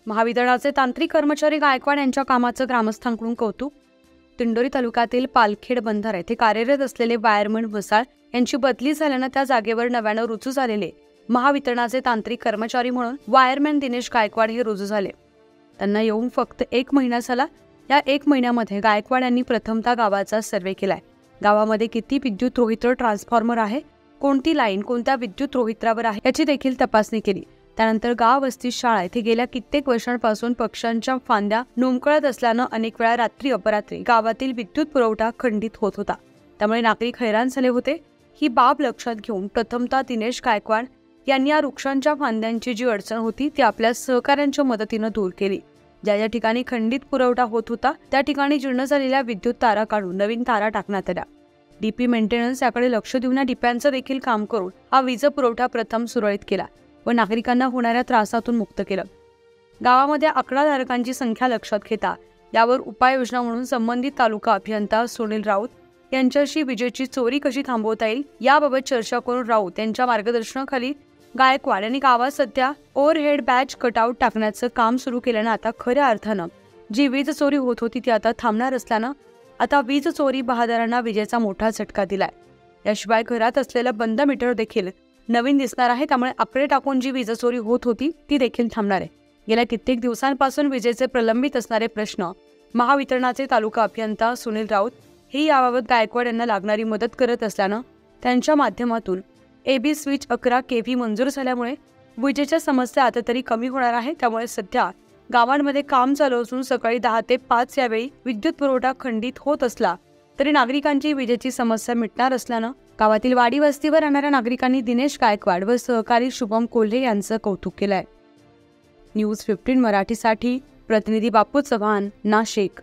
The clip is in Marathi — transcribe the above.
महावितरणाचे तांत्रिक कर्मचारी गायकवाड यांच्या कामाचं ग्रामस्थांकडून कौतुक। दिंडोरी तालुक्यातील पालखेड बंधारा येथे कार्यरत असलेले वायरमन वसाळ यांची बदली झाल्यानं त्या जागेवर नव्यानं रुजू झालेले महावितरणाचे तांत्रिक कर्मचारी म्हणून वायरमॅन दिनेश गायकवाड हे रुजू झाले। त्यांना येऊन फक्त 1 महिना झाला। या 1 महिन्यामध्ये गायकवाड यांनी प्रथमतः गावाचा सर्वे केलाय। गावामध्ये किती विद्युत रोहित्र ट्रान्सफॉर्मर आहे, कोणती लाईन कोणत्या विद्युत रोहित्रावर आहे याची देखील तपासणी केली। त्यानंतर गाव वस्ती शाळा येथे गेल्या कित्येक वर्षांपासून पक्ष्यांच्या फांद्या लोंबकळत असल्यानं अनेक वेळा रात्री अपरात्री गावातील विद्युत पुरवठा खंडित होत होता। त्यामुळे नागरिक हैराण झाले होते। ही बाब लक्षात घेऊन प्रथमतः दिनेश गायकवाड यांनी या वृक्षांच्या फांद्यांची जी अडचण होती ती आपल्या सहकाऱ्यांच्या मदतीनं दूर केली। ज्या ठिकाणी खंडित पुरवठा होत होता त्या ठिकाणी जीर्ण झालेल्या विद्युत तारा काढून नवीन तारा टाकण्यात आल्या। डीपी मेंटेनन्स याकडे लक्ष देऊन या डिप्यांचं देखील काम करून हा वीज पुरवठा प्रथम सुरळीत केला व नागरिकांना होणाऱ्या त्रासातून मुक्त केलं। गावामध्ये आकडाधारकांची संख्या लक्षात घेता यावर उपाययोजना म्हणून संबंधित तालुका अभियंता सुनील राऊत यांच्याशी विजेची चोरी कशी थांबवता येईल याबाबत चर्चा करून राऊत यांच्या मार्गदर्शनाखाली गायकवाड यांनी गावात सध्या ओव्हरहेड बॅच कटआउट टाकण्याचं काम सुरू केल्यानं आता खऱ्या अर्थानं जी वीज चोरी होत होती ती आता थांबणार असल्यानं आता वीज चोरी बहादरांना विजेचा मोठा झटका दिलाय। याशिवाय घरात असलेलं बंद मीटर देखील नवीन दिसणार आहे। त्यामुळे आकडे टाकून जी वीज चोरी होत होती ती देखील थांबणार आहे। गेल्या कित्येक दिवसांपासून विजेचे प्रलंबित असणारे प्रश्न महावितरणाचे तालुका अभियंता सुनील राऊत हे याबाबत गायकवाड यांना लागणारी मदत करत असल्यानं त्यांच्या माध्यमातून AB स्विच 11 kV मंजूर झाल्यामुळे विजेच्या समस्या आता तरी कमी होणार आहे। त्यामुळे सध्या गावांमध्ये काम चालू असून सकाळी 10 ते 5 यावेळी विद्युत पुरवठा खंडित होत असला तरी नागरिकांची विजेची समस्या मिटणार असल्यानं गावातील वाडी वस्तीवर राहणाऱ्या नागरिकांनी दिनेश गायकवाड व सहकारी शुभम कोल्हे यांचं कौतुक केलंय। न्यूज 15 मराठीसाठी प्रतिनिधी बापू चव्हाण, नाशिक।